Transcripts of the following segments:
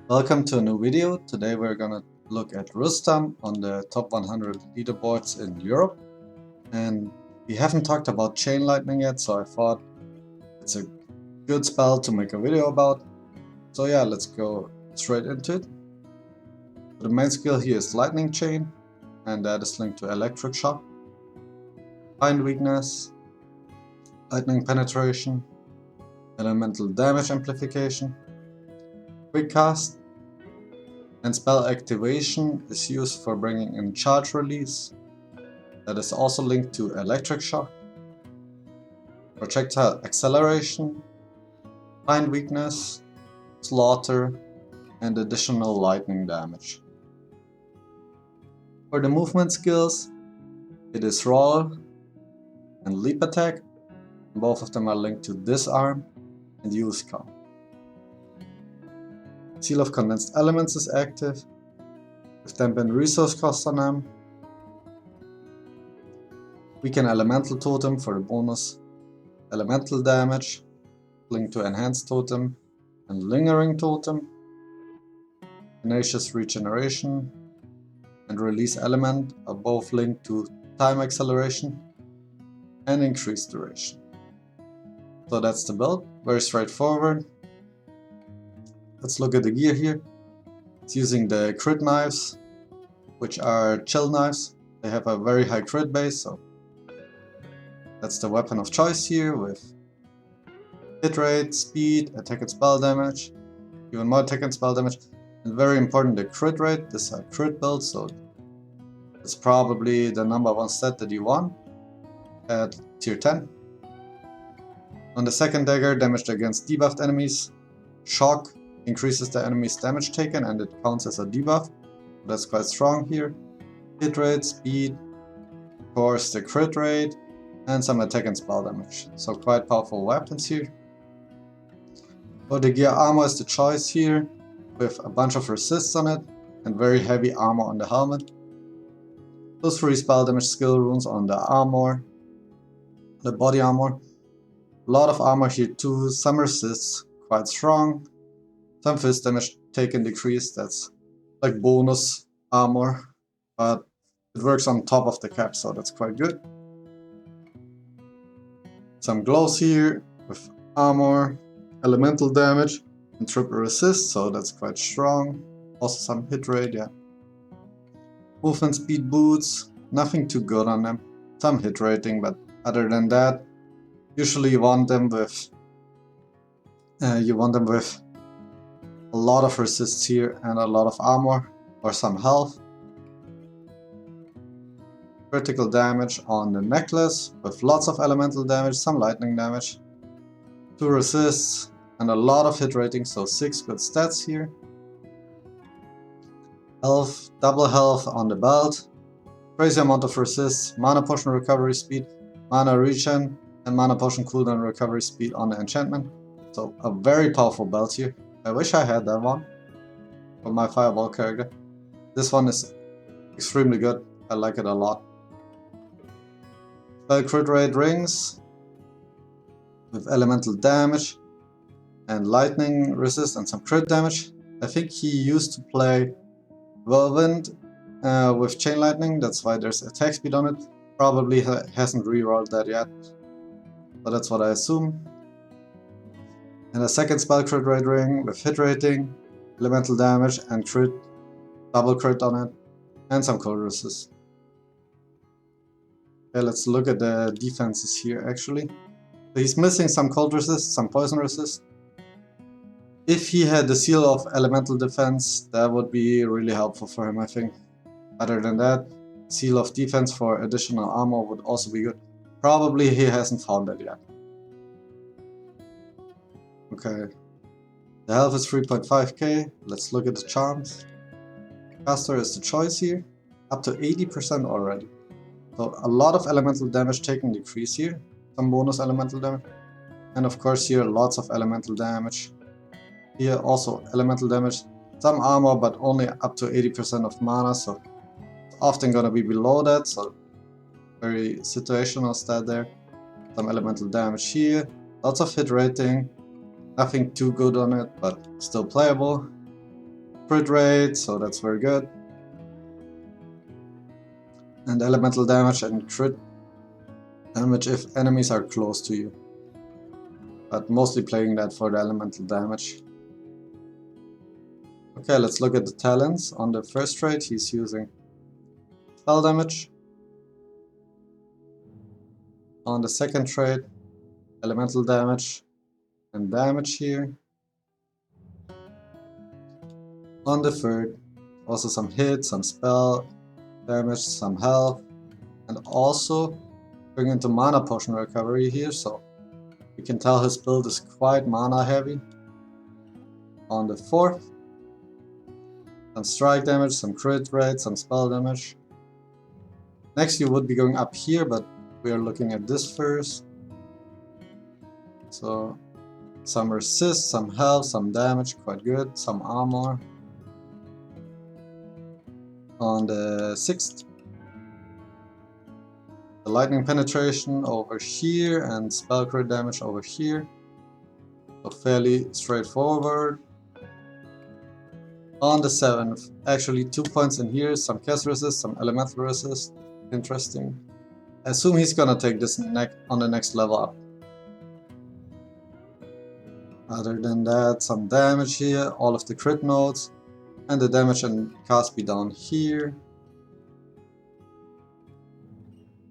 Welcome to a new video. Today we're gonna look at Rustam on the top 100 leaderboards in Europe. And we haven't talked about Chain Lightning yet, so I thought it's a good spell to make a video about. So yeah, let's go straight into it. The main skill here is Lightning Chain, and that is linked to Electric Shock, Bind Weakness, Lightning Penetration, Elemental Damage Amplification, Quick Cast, and spell activation is used for bringing in charge release. That is also linked to electric shock, projectile acceleration, bind weakness, slaughter, and additional lightning damage. For the movement skills, it is roll and leap attack. Both of them are linked to disarm and use count. Seal of Condensed Elements is active, with dampened resource cost on them. Weaken Elemental Totem for the bonus elemental damage, linked to Enhanced Totem and Lingering Totem. Tenacious Regeneration and Release Element are both linked to time acceleration and increased duration. So that's the build, very straightforward. Let's look at the gear here. It's using the crit knives, which are chill knives. They have a very high crit base, so that's the weapon of choice here, with hit rate, speed, attack and spell damage, even more attack and spell damage, and very important, the crit rate. This is a crit build, so it's probably the #1 stat that you want at tier 10. On the second dagger, damaged against debuffed enemies. Shock increases the enemy's damage taken and it counts as a debuff. That's quite strong here. Hit rate, speed, of course the crit rate, and some attack and spell damage. So quite powerful weapons here. For the gear, armor is the choice here, with a bunch of resists on it and very heavy armor on the helmet. Plus 3 spell damage skill runes on the armor, the body armor. A lot of armor here too, some resists, quite strong. Some fist damage taken decrease, that's like bonus armor, but it works on top of the cap, so that's quite good. Some gloves here with armor, elemental damage, and triple resist, so that's quite strong. Also some hit rate, yeah. Movement speed boots, nothing too good on them. Some hit rating, but other than that, usually you want them with a lot of resists here and a lot of armor or some health. Critical damage on the necklace with lots of elemental damage, some lightning damage, 2 resists and a lot of hit rating, so 6 good stats here. Health, double health on the belt, crazy amount of resists, mana potion recovery speed, mana regen, and mana potion cooldown recovery speed on the enchantment. So a very powerful belt here. I wish I had that one for my fireball character. This one is extremely good. I like it a lot. Spell crit rate rings with elemental damage and lightning resist and some crit damage. I think he used to play Whirlwind with Chain Lightning, that's why there's attack speed on it. Probably hasn't rerolled that yet, but that's what I assume. And a second spell crit rate ring with hit rating, elemental damage and crit, double crit on it, and some cold resist. Okay, let's look at the defenses here actually. So he's missing some cold resist, some poison resist. If he had the seal of elemental defense, that would be really helpful for him, I think. Other than that, seal of defense for additional armor would also be good. Probably he hasn't found that yet. Okay, the health is 3.5k. Let's look at the charms. Caster is the choice here, up to 80% already. So a lot of elemental damage taken decrease here, some bonus elemental damage. And of course here lots of elemental damage. Here also elemental damage, some armor but only up to 80% of mana, so it's often gonna be below that, so very situational stat there. Some elemental damage here, lots of hit rating. Nothing too good on it, but still playable. crit rate, so that's very good. And elemental damage and crit damage if enemies are close to you. But mostly playing that for the elemental damage. Okay, let's look at the talents. On the first trait, he's using spell damage. On the second trait, elemental damage and damage here. On the third, also some hit, some spell damage, some health, and also going into mana potion recovery here, so you can tell his build is quite mana heavy. On the fourth, some strike damage, some crit rate, some spell damage. Next you would be going up here, but we are looking at this first. So some resist, some health, some damage, quite good, some armor. On the sixth, the lightning penetration over here and spell crit damage over here. So fairly straightforward. On the 7th, actually 2 points in here, some cast resist, some elemental resist. Interesting. I assume he's gonna take this on the next level up. Other than that, some damage here, all of the crit nodes, and the damage and cast speed down here.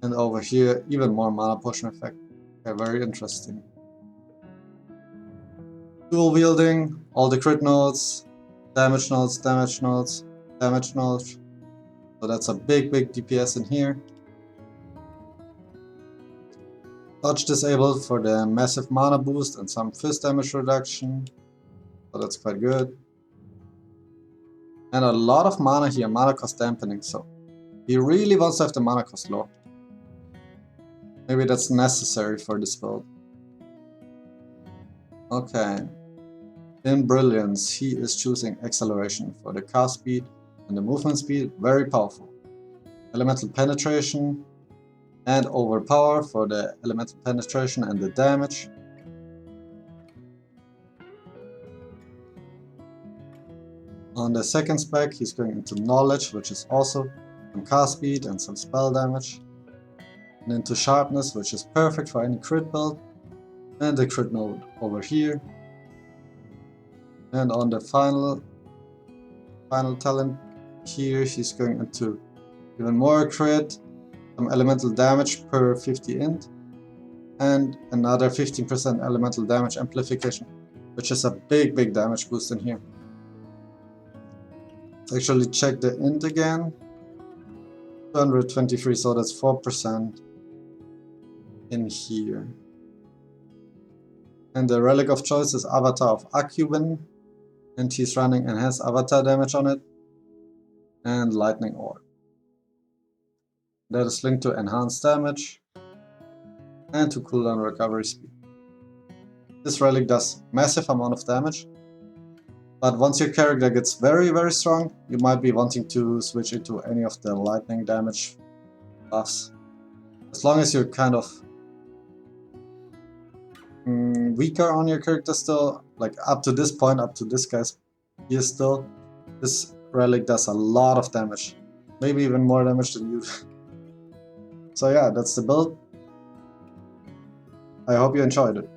And over here, even more mana potion effect. Okay, very interesting. Dual wielding, all the crit nodes, damage nodes, damage nodes, damage nodes. So that's a big DPS in here. Dodge disabled for the massive mana boost and some fist damage reduction. So that's quite good. And a lot of mana here, mana cost dampening, so he really wants to have the mana cost low. Maybe that's necessary for this build. Okay. In Brilliance, he is choosing Acceleration for the cast speed and the movement speed, very powerful. Elemental Penetration and Overpower for the elemental penetration and the damage. On the second spec, he's going into Knowledge, which is also some cast speed and some spell damage. And into Sharpness, which is perfect for any crit build. And the crit node over here. And on the final talent here, he's going into even more crit, some elemental damage per 50 int, and another 15% elemental damage amplification, which is a big damage boost in here. Let's actually check the int again. 223, so that's 4% in here. And the relic of choice is Avatar of Acuben, and he's running enhanced avatar damage on it, and lightning orb. That is linked to enhanced damage and to cooldown recovery speed. This relic does massive amount of damage, but once your character gets very strong, you might be wanting to switch into any of the lightning damage buffs. As long as you're kind of weaker on your character still, like up to this point, up to this guy's here still, this relic does a lot of damage. Maybe even more damage than you. So yeah, that's the build. I hope you enjoyed it.